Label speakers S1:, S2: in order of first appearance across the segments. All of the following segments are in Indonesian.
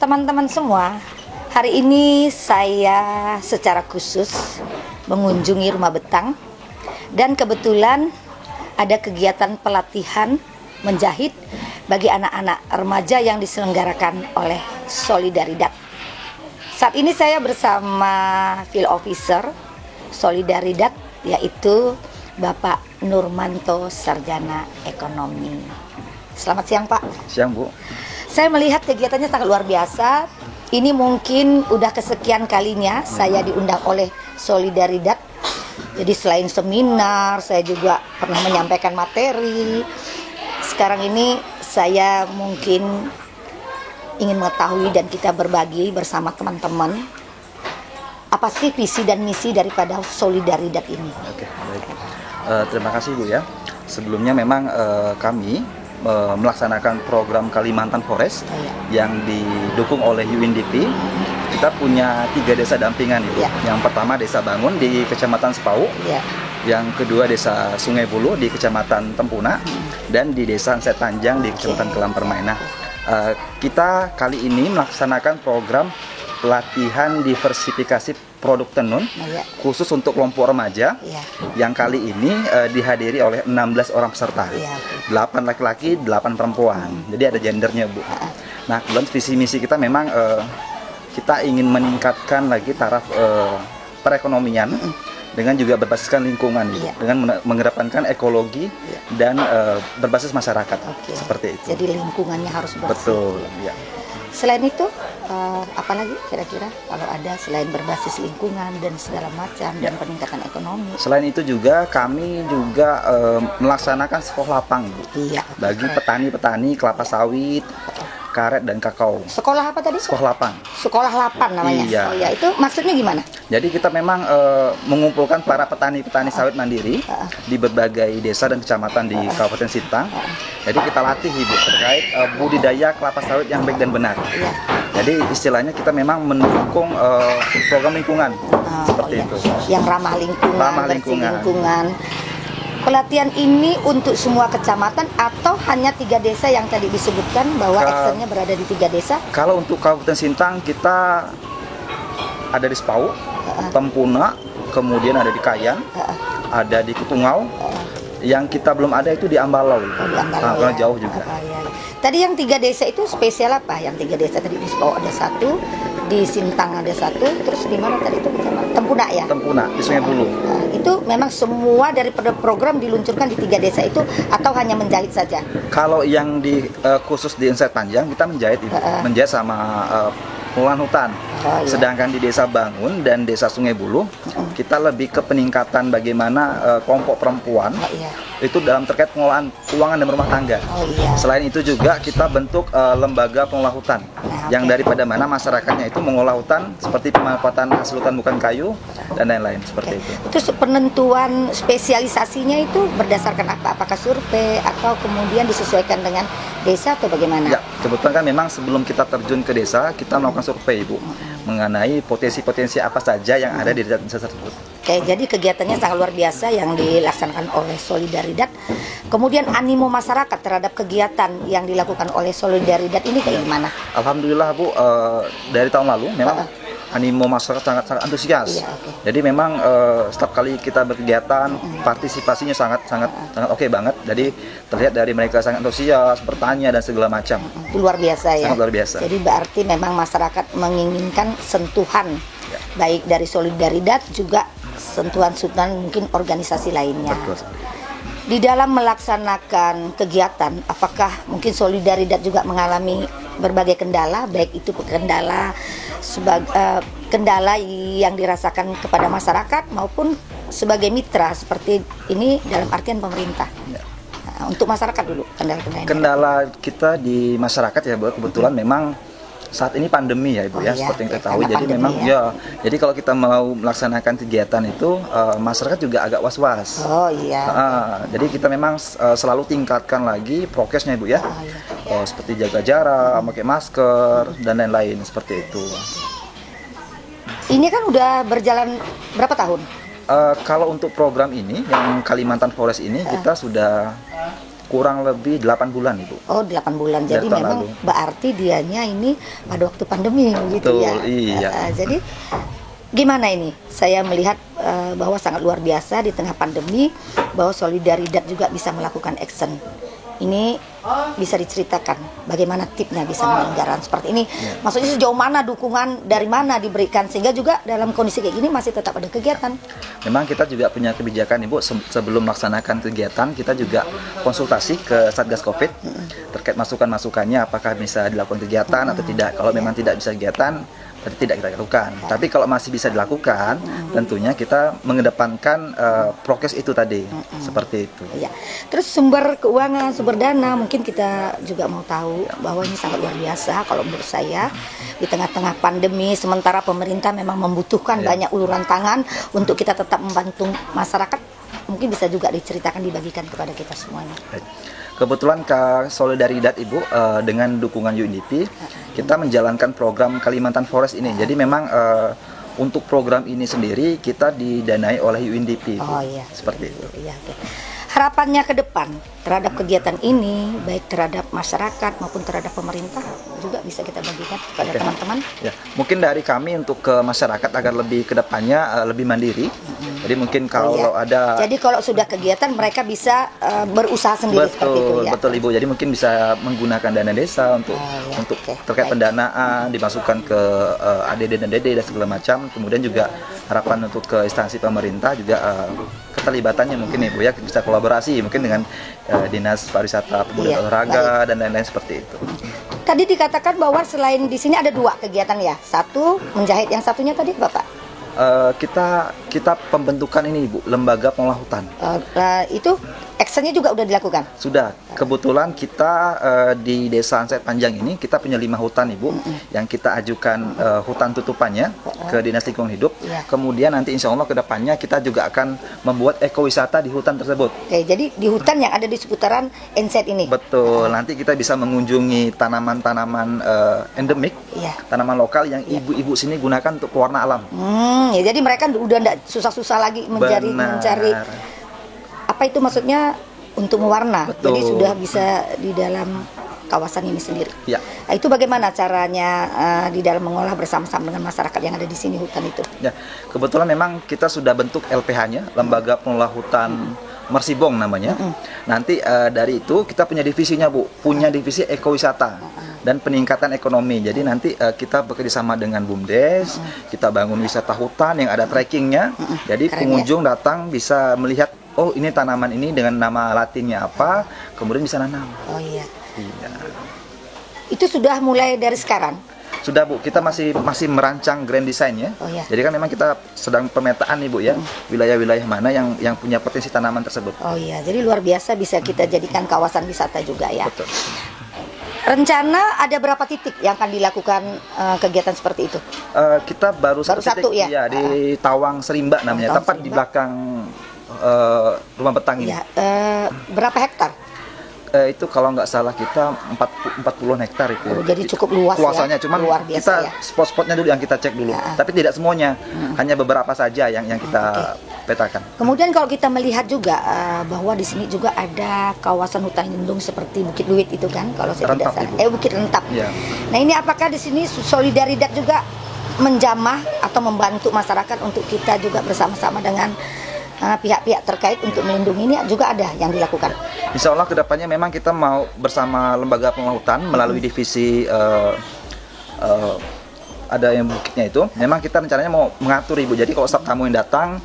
S1: Teman-teman semua, hari ini saya secara khusus mengunjungi Rumah Betang dan kebetulan ada kegiatan pelatihan menjahit bagi anak-anak remaja yang diselenggarakan oleh Solidaridad. Saat ini saya bersama Field Officer Solidaridad, yaitu Bapak Nurmanto, Sarjana Ekonomi. Selamat siang, Pak.
S2: Siang, Bu.
S1: Saya melihat kegiatannya sangat luar biasa. Ini mungkin udah kesekian kalinya saya diundang oleh Solidaridad. Jadi selain seminar, saya juga pernah menyampaikan materi. Sekarang ini saya mungkin ingin mengetahui dan kita berbagi bersama teman-teman apa sih visi dan misi daripada Solidaridad ini.
S2: Oke, baik. Terima kasih, Bu ya. Sebelumnya memang kami melaksanakan program Kalimantan Forest yang didukung oleh UNDP. Kita punya 3 desa dampingan, Ibu. Yang pertama Desa Bangun di Kecamatan Sepau, yang kedua Desa Sungai Bulu di Kecamatan Tempuna, dan di Desa Set Panjang di Kecamatan Kelam Permai. Nah, kita kali ini melaksanakan program pelatihan diversifikasi produk tenun khusus untuk kelompok remaja yang kali ini dihadiri oleh 16 orang peserta, 8 laki-laki, 8 perempuan. Jadi ada gendernya, Bu. Nah, kemudian visi misi kita memang kita ingin meningkatkan lagi taraf perekonomian dengan juga berbasiskan lingkungan, dengan mengedepankan ekologi dan berbasis masyarakat, seperti itu.
S1: Jadi lingkungannya harus bersih.
S2: Betul.
S1: Selain itu, apalagi kira-kira kalau ada selain berbasis lingkungan dan segala macam dan peningkatan ekonomi?
S2: Selain itu juga kami juga melaksanakan sekolah lapang, Bu, bagi petani-petani kelapa sawit, karet dan kakao.
S1: Sekolah apa tadi?
S2: Sekolah lapang.
S1: Sekolah lapang namanya.
S2: Iya.
S1: Oh ya, itu maksudnya gimana?
S2: Jadi kita memang mengumpulkan para petani-petani sawit mandiri di berbagai desa dan kecamatan di Kabupaten Sintang. Jadi kita latih, Ibu, terkait budidaya kelapa sawit yang baik dan benar. Jadi istilahnya kita memang mendukung program lingkungan, seperti itu.
S1: Yang ramah lingkungan,
S2: ramah
S1: bersih lingkungan. Pelatihan ini untuk semua kecamatan atau hanya 3 desa yang tadi disebutkan bahwa actionnya berada di 3 desa?
S2: Kalau untuk Kabupaten Sintang kita ada di Sepau, Tempuna, kemudian ada di Kayan, ada di Ketungau. Yang kita belum ada itu di Ambalau. Karena jauh juga.
S1: Tadi yang 3 desa itu spesial apa? Yang 3 desa tadi di Sepau ada 1, di Sintang ada 1, terus di mana tadi itu? Tempuna ya? Tempuna,
S2: di Sungai Bulu.
S1: Itu memang semua daripada program diluncurkan di 3 desa itu atau hanya menjahit saja?
S2: Kalau yang di khusus di Set Panjang kita menjahit, menjahit sama pengelolaan hutan. Sedangkan di Desa Bangun dan Desa Sungai Bulu kita lebih ke peningkatan bagaimana kelompok perempuan itu dalam terkait pengelolaan keuangan dan rumah tangga. Selain itu juga kita bentuk lembaga pengelola hutan yang daripada mana masyarakatnya itu mengolah hutan seperti pemanfaatan hasil hutan bukan kayu dan lain-lain, seperti itu.
S1: Terus penentuan spesialisasinya itu berdasarkan apa? Apakah survei atau kemudian disesuaikan dengan desa atau bagaimana?
S2: Ya, kebetulan kan memang sebelum kita terjun ke desa kita melakukan survei, Ibu, mengenai potensi-potensi apa saja yang ada di desa tersebut.
S1: Oke, jadi kegiatannya sangat luar biasa yang dilaksanakan oleh Solidaridad. Kemudian animo masyarakat terhadap kegiatan yang dilakukan oleh Solidaridad ini kayak gimana?
S2: Alhamdulillah, Bu, dari tahun lalu memang animo masyarakat sangat antusias. Jadi memang setiap kali kita berkegiatan partisipasinya sangat oke banget. Jadi terlihat dari mereka sangat antusias, bertanya dan segala macam.
S1: Itu luar biasa ya.
S2: Sangat luar biasa.
S1: Jadi berarti memang masyarakat menginginkan sentuhan baik dari Solidaridad juga sentuhan-sentuhan mungkin organisasi lainnya.
S2: Betul.
S1: Di dalam melaksanakan kegiatan, apakah mungkin Solidaridad juga mengalami berbagai kendala, baik itu kendala kendala yang dirasakan kepada masyarakat maupun sebagai mitra seperti ini dalam artian pemerintah. Nah, untuk masyarakat dulu
S2: kendala kita di masyarakat ya, Bu, kebetulan memang saat ini pandemi ya, Ibu, seperti yang kita tahu. Jadi memang jadi kalau kita mau melaksanakan kegiatan itu masyarakat juga agak was-was. Jadi kita memang selalu tingkatkan lagi prokesnya, Ibu, ya. Seperti jaga jarak, pakai masker dan lain-lain, seperti itu.
S1: Ini kan udah berjalan berapa tahun?
S2: Kalau untuk program ini yang Kalimantan Forest ini kita sudah kurang lebih 8 bulan Ibu.
S1: Oh, 8 bulan. Jadi
S2: Dari tahun
S1: memang
S2: lalu.
S1: berarti dianya ini pada waktu pandemi gitu ya.
S2: Betul, iya.
S1: Jadi gimana ini? Saya melihat bahwa sangat luar biasa di tengah pandemi, bahwa Solidaridad juga bisa melakukan action. Ini bisa diceritakan bagaimana tipnya bisa menyelenggarakan seperti ini. Maksudnya sejauh mana dukungan dari mana diberikan sehingga juga dalam kondisi kayak gini masih tetap ada kegiatan.
S2: Memang kita juga punya kebijakan Ibu, sebelum melaksanakan kegiatan kita juga konsultasi ke Satgas Covid terkait masukan-masukannya apakah bisa dilakukan kegiatan atau tidak. Kalau memang tidak bisa kegiatan berarti tidak kita lakukan. Tapi kalau masih bisa dilakukan, tentunya kita mengedepankan prokes itu tadi, seperti itu.
S1: Ya. Terus sumber keuangan, sumber dana, mungkin kita juga mau tahu bahwa ini sangat luar biasa kalau menurut saya di tengah-tengah pandemi, sementara pemerintah memang membutuhkan banyak uluran tangan untuk kita tetap membantu masyarakat. Mungkin bisa juga diceritakan, dibagikan kepada kita semuanya.
S2: Kebetulan Solidaridad Ibu dengan dukungan UNDP kita menjalankan program Kalimantan Forest ini. Jadi memang untuk program ini sendiri kita didanai oleh UNDP.
S1: Oh iya.
S2: Seperti itu.
S1: Iya, oke. Harapannya ke depan terhadap kegiatan ini, baik terhadap masyarakat maupun terhadap pemerintah, juga bisa kita bagikan kepada teman-teman.
S2: Ya, mungkin dari kami untuk ke masyarakat agar lebih ke depannya lebih mandiri. Jadi mungkin kalau ada.
S1: Jadi kalau sudah kegiatan mereka bisa berusaha sendiri seperti itu ya.
S2: Betul Ibu. Jadi mungkin bisa menggunakan dana desa untuk terkait pendanaan, dimasukkan ke ADD dan DD dan segala macam. Kemudian juga harapan untuk ke instansi pemerintah juga keterlibatannya mungkin Ibu ya, bisa kolaborasi mungkin dengan Dinas Pariwisata, Pemuda dan Olahraga dan lain-lain seperti itu.
S1: Tadi dikatakan bahwa selain di sini ada 2 kegiatan ya. Satu menjahit, yang satunya tadi Bapak?
S2: Kita pembentukan ini Ibu, lembaga pengelola hutan.
S1: Itu actionnya juga udah dilakukan?
S2: Sudah. Kebetulan kita di Desa Ansait Panjang ini kita punya 5 hutan Ibu yang kita ajukan hutan tutupannya ke Dinas Lingkungan Hidup. Kemudian nanti insya Allah ke depannya kita juga akan membuat ekowisata di hutan tersebut.
S1: Oke, jadi di hutan yang ada di seputaran Ansait ini?
S2: Betul. Nanti kita bisa mengunjungi tanaman-tanaman endemik, tanaman lokal yang ibu-ibu sini gunakan untuk pewarna alam.
S1: Ya, jadi mereka udah tidak susah-susah lagi mencari apa itu maksudnya untuk mewarna.
S2: Betul.
S1: Jadi sudah bisa di dalam kawasan ini sendiri.
S2: Ya.
S1: Nah, itu bagaimana caranya di dalam mengolah bersama-sama dengan masyarakat yang ada di sini hutan itu?
S2: Ya, kebetulan memang kita sudah bentuk LPH-nya, Lembaga Pengelola Hutan Mersibong namanya. Nanti dari itu kita punya divisinya Bu, punya divisi ekowisata dan peningkatan ekonomi. Jadi nanti kita bekerjasama dengan BUMDes, kita bangun wisata hutan yang ada trackingnya. Jadi pengunjung datang bisa melihat, oh ini tanaman ini dengan nama latinnya apa, kemudian bisa nanam.
S1: Oh iya.
S2: Iya.
S1: Itu sudah mulai dari sekarang?
S2: Sudah Bu, kita masih merancang grand design-nya.
S1: Oh, iya.
S2: Jadi kan memang kita sedang pemetaan nih Bu ya, wilayah-wilayah mana yang punya potensi tanaman tersebut.
S1: Oh iya, jadi luar biasa bisa kita jadikan kawasan wisata juga ya.
S2: Betul.
S1: Rencana ada berapa titik yang akan dilakukan kegiatan seperti itu?
S2: Kita baru
S1: satu
S2: titik,
S1: ya?
S2: Di Tawang Serimba namanya, tepat di belakang rumah betang ini.
S1: Ya, berapa hektar?
S2: Itu kalau nggak salah kita 40 hektar itu.
S1: Oh, jadi cukup luas
S2: luasannya,
S1: ya?
S2: Cuman
S1: Luar biasa,
S2: kita
S1: ya?
S2: spot-spotnya dulu yang kita cek dulu. Tapi tidak semuanya, hanya beberapa saja yang kita petakan.
S1: Kemudian kalau kita melihat juga bahwa di sini juga ada kawasan hutan lindung seperti Bukit Luit itu kan, kalau saya tidak salah. Bukit Rentap.
S2: Ya.
S1: Nah, ini apakah di sini Solidaridad juga menjamah atau membantu masyarakat untuk kita juga bersama-sama dengan pihak-pihak terkait untuk melindungi, ini juga ada yang dilakukan?
S2: Insya Allah kedepannya memang kita mau bersama Lembaga Pengelola Hutan melalui divisi ada yang bukitnya itu, memang kita rencananya mau mengatur Ibu. Jadi kalau setiap tamu yang datang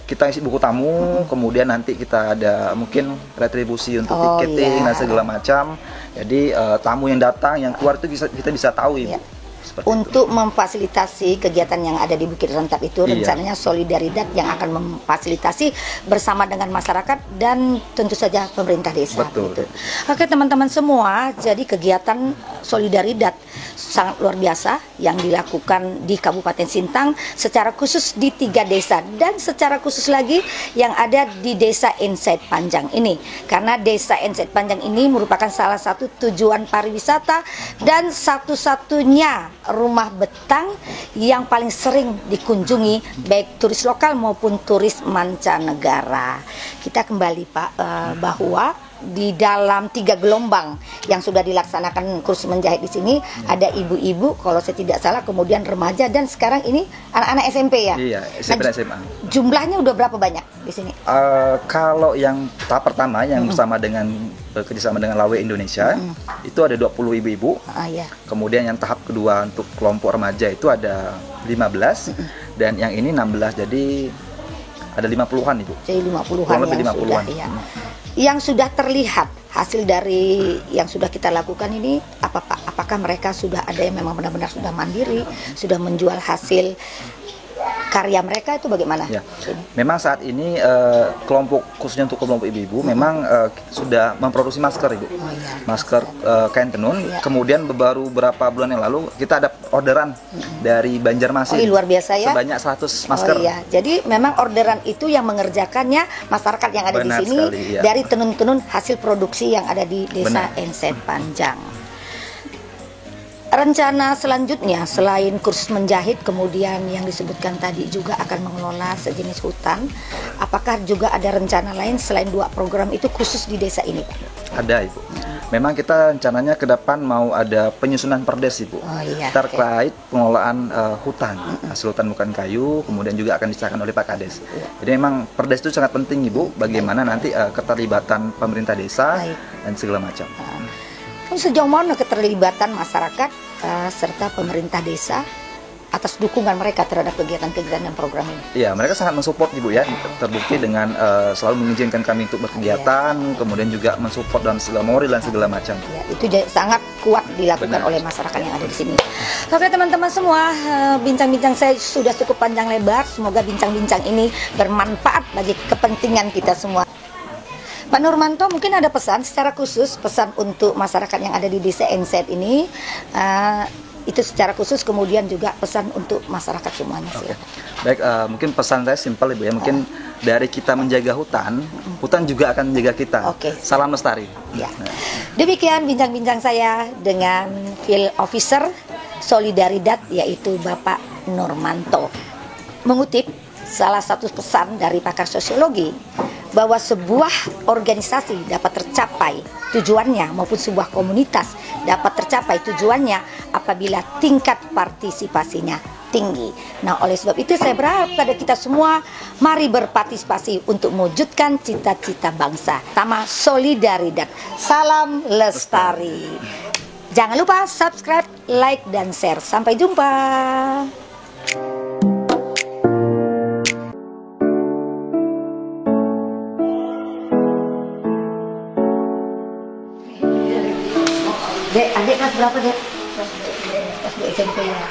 S2: kita isi buku tamu, kemudian nanti kita ada mungkin retribusi untuk tiketing dan segala macam. Jadi tamu yang datang, yang keluar itu kita bisa tahu Ibu.
S1: Untuk memfasilitasi kegiatan yang ada di Bukit Rentap itu, rencananya Solidaridad yang akan memfasilitasi bersama dengan masyarakat dan tentu saja pemerintah desa.
S2: Betul.
S1: Gitu. Oke teman-teman semua, jadi kegiatan Solidaridad sangat luar biasa yang dilakukan di Kabupaten Sintang secara khusus di 3 desa dan secara khusus lagi yang ada di Desa Ansait Panjang ini, karena Desa Ansait Panjang ini merupakan salah satu tujuan pariwisata dan satu-satunya rumah betang yang paling sering dikunjungi baik turis lokal maupun turis mancanegara. Kita kembali Pak, bahwa di dalam 3 gelombang yang sudah dilaksanakan kursus menjahit di sini. Ada ibu-ibu, kalau saya tidak salah, kemudian remaja, dan sekarang ini anak-anak SMP ya.
S2: Iya, SMP dan SMA.
S1: Jumlahnya udah berapa banyak di sini?
S2: Kalau yang tahap pertama yang bersama dengan kerjasama dengan Lawe Indonesia itu ada 20 ibu-ibu.
S1: Iya.
S2: Kemudian yang tahap kedua untuk kelompok remaja itu ada 15 dan yang ini 16, jadi ada 50-an Ibu.
S1: Jadi 50-an
S2: Kurang lebih
S1: yang
S2: 50-an.
S1: sudah ya. Yang sudah terlihat hasil dari yang sudah kita lakukan ini apa Pak? Apakah mereka sudah ada yang memang benar-benar sudah mandiri, sudah menjual hasil karya mereka, itu bagaimana?
S2: Ya. Memang saat ini kelompok khususnya untuk kelompok ibu-ibu memang sudah memproduksi masker Ibu. Masker kain tenun.
S1: Ya.
S2: Kemudian baru beberapa bulan yang lalu kita ada orderan dari Banjarmasin.
S1: Luar biasa ya.
S2: Sebanyak 100 masker.
S1: Oh iya. Jadi memang orderan itu yang mengerjakannya masyarakat yang ada
S2: Benar
S1: di sini
S2: sekali, ya.
S1: dari tenun-tenun hasil produksi yang ada di Desa
S2: Benar.
S1: Enset Panjang. Rencana selanjutnya selain kursus menjahit, kemudian yang disebutkan tadi juga akan mengelola sejenis hutan, apakah juga ada rencana lain selain 2 program itu khusus di desa ini Pak?
S2: Ada Ibu. Memang kita rencananya ke depan mau ada penyusunan perdes Ibu.
S1: Oh, iya.
S2: Terkait pengelolaan hutan, hasil hutan bukan kayu, kemudian juga akan disahkan oleh Pak Kades. Jadi memang perdes itu sangat penting Ibu, bagaimana nanti keterlibatan pemerintah desa dan segala macam.
S1: Sejauh mana keterlibatan masyarakat serta pemerintah desa atas dukungan mereka terhadap kegiatan-kegiatan dan program ini?
S2: Iya, mereka sangat mensupport Ibu ya, terbukti dengan selalu mengizinkan kami untuk berkegiatan, kemudian juga mensupport dalam segala moral dan segala macam.
S1: Ya, itu sangat kuat dilakukan
S2: Benar.
S1: oleh masyarakat yang ada di sini. Oke teman-teman semua, bincang-bincang saya sudah cukup panjang lebar. Semoga bincang-bincang ini bermanfaat bagi kepentingan kita semua. Pak Nurmanto, mungkin ada pesan secara khusus, pesan untuk masyarakat yang ada di Desa Enset ini, itu secara khusus, kemudian juga pesan untuk masyarakat semuanya.
S2: Oke. Baik, mungkin pesan saya simpel Ibu ya, mungkin dari kita menjaga hutan, hutan juga akan menjaga kita.
S1: Oke.
S2: Salam lestari.
S1: Ya. Demikian bincang-bincang saya dengan Field Officer Solidaridad, yaitu Bapak Nurmanto. Mengutip salah satu pesan dari pakar sosiologi, bahwa sebuah organisasi dapat tercapai tujuannya maupun sebuah komunitas dapat tercapai tujuannya apabila tingkat partisipasinya tinggi. Nah, oleh sebab itu saya berharap pada kita semua, mari berpartisipasi untuk mewujudkan cita-cita bangsa. Pertama, Solidaridad. Salam lestari. Jangan lupa subscribe, like, dan share. Sampai jumpa. Dek, adik kelas berapa Dek? Kelas 2 SMP ya.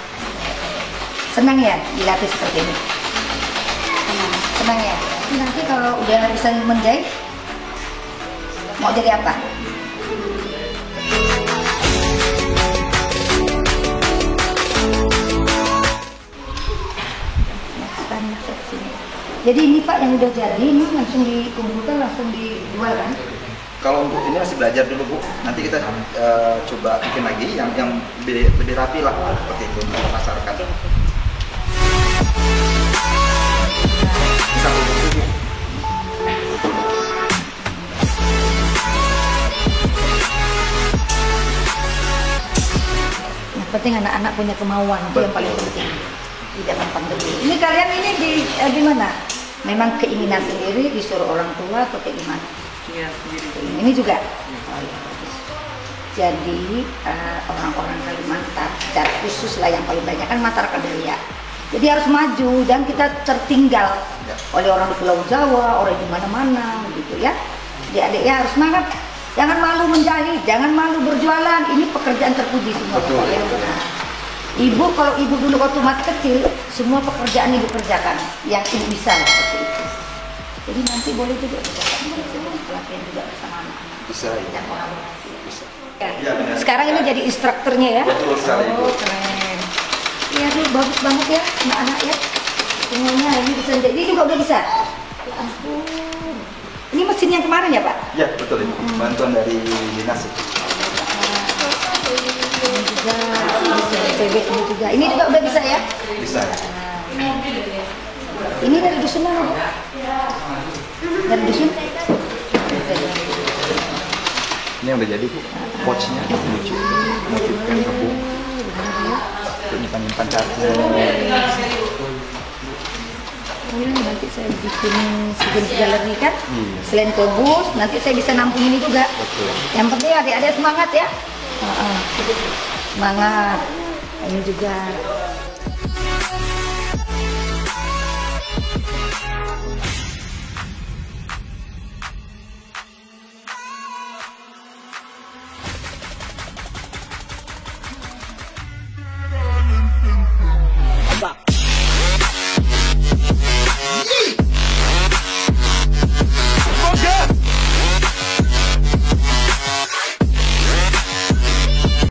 S1: Senang ya dilatih seperti ini? Senang ya? Nanti kalau udah bisa menjahit, mau jadi apa? Jadi ini Pak yang udah jadi, ini langsung dikumpulkan, langsung dijual kan?
S2: Kalau untuk ini masih belajar dulu Bu, nanti kita coba bikin lagi yang lebih rapi lah seperti itu untuk masyarakat. Bisa Bu.
S1: Yang penting anak-anak punya kemauan, itu yang paling penting. Tidak pandemi. Ini kalian ini di mana? Memang keinginan sendiri disuruh orang tua atau kayak gimana?
S3: Iya, sendiri.
S1: Ini juga. Oh, iya, bagus. Jadi orang-orang Kalimantan secara khusus lah yang paling banyak kan masyarakat Dayak. Jadi harus maju dan kita tertinggal oleh orang di Pulau Jawa, orang di mana-mana gitu ya. Adik-adik ya harus semangat. Jangan malu menjahit, jangan malu berjualan. Ini pekerjaan terpuji semua.
S2: Betul.
S1: Ya. Nah, ibu kalau ibu dulu waktu masih kecil, semua pekerjaan ibu kerjakan yang ibu bisa seperti itu. Jadi nanti boleh juga pelatihan juga bersama anak-anak.
S2: Bisa ya.
S1: Dan kolaborasi.
S2: Bisa.
S1: Ya.
S2: Iya, benar.
S1: Sekarang ini jadi instrukturnya ya.
S2: Betul sekali, Bu.
S1: Oh, keren. Iya, tuh bagus banget ya anak-anak ya. Semuanya ini bisa. Ini juga udah bisa. Ya ampun. Ini mesin yang kemarin ya Pak?
S2: Ya betul Ibu. Bantuan dari dinas.
S1: Ini juga, bebek ini juga. Ini juga udah bisa ya?
S2: Bisa.
S1: Ini dari dusun mana? Dari dusun?
S2: Ini udah jadi Bu. Pouchnya lucu. Motif ikan kembung. Untuk nyimpan kartu.
S1: Nanti saya bikin sejenis galeri kan. Selain kebus, nanti saya bisa nampung ini juga.
S2: Betul.
S1: Yang penting adik-adik semangat ya. Semangat. Ini juga